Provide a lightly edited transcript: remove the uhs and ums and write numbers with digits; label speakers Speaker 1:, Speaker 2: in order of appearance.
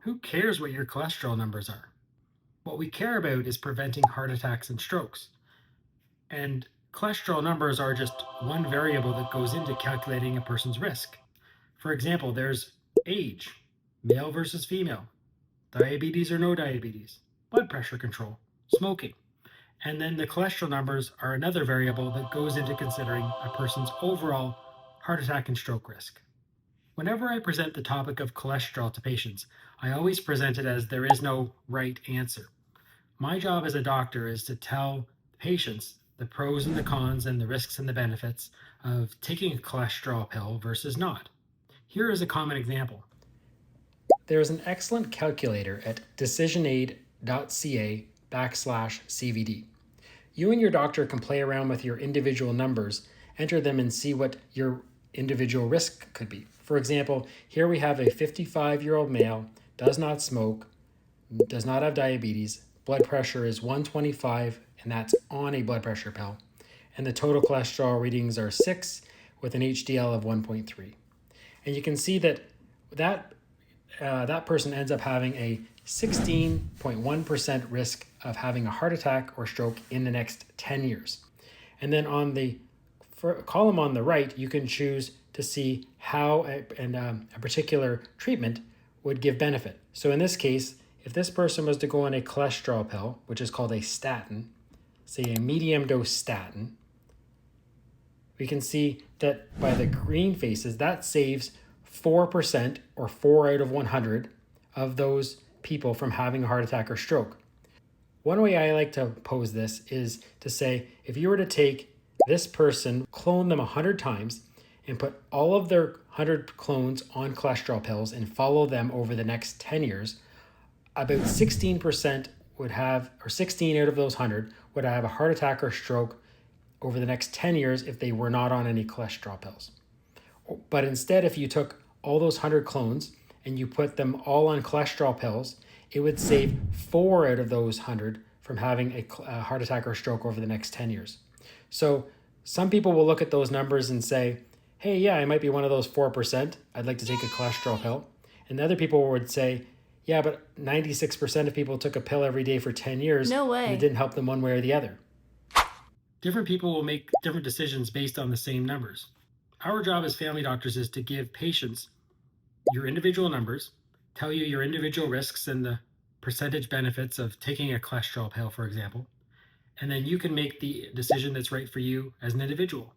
Speaker 1: Who cares what your cholesterol numbers are? What we care about is preventing heart attacks and strokes. And cholesterol numbers are just one variable that goes into calculating a person's risk. For example, there's age, male versus female, diabetes or no diabetes, blood pressure control, smoking. And then the cholesterol numbers are another variable that goes into considering a person's overall heart attack and stroke risk. Whenever I present the topic of cholesterol to patients, I always present it as there is no right answer. My job as a doctor is to tell patients the pros and the cons and the risks and the benefits of taking a cholesterol pill versus not. Here is a common example. There is an excellent calculator at decisionaid.ca/CVD. You and your doctor can play around with your individual numbers, enter them, and see what your individual risk could be. For example, here we have a 55-year-old male, does not smoke, does not have diabetes, blood pressure is 125, and that's on a blood pressure pill. And the total cholesterol readings are 6 with an HDL of 1.3. And you can see that person ends up having a 16.1% risk of having a heart attack or stroke in the next 10 years. And then on the column on the right, you can choose to see how a particular treatment would give benefit. So in this case, if this person was to go on a cholesterol pill, which is called a statin, say a medium dose statin, we can see that by the green faces, that saves 4% or 4 out of 100 of those people from having a heart attack or stroke. One way I like to pose this is to say, if you were to take this person, clone them 100 times, and put all of their 100 clones on cholesterol pills and follow them over the next 10 years, about 16% would have, or 16 out of those 100 would have a heart attack or stroke over the next 10 years if they were not on any cholesterol pills. But instead, if you took all those 100 clones and you put them all on cholesterol pills, it would save 4 out of those 100 from having a heart attack or stroke over the next 10 years. So some people will look at those numbers and say, hey, yeah, I might be one of those 4%. I'd like to take a cholesterol pill. And other people would say, yeah, but 96% of people took a pill every day for 10 years.
Speaker 2: No way.
Speaker 1: And it didn't help them one way or the other. Different people will make different decisions based on the same numbers. Our job as family doctors is to give patients your individual numbers, tell you your individual risks and the percentage benefits of taking a cholesterol pill, for example, and then you can make the decision that's right for you as an individual.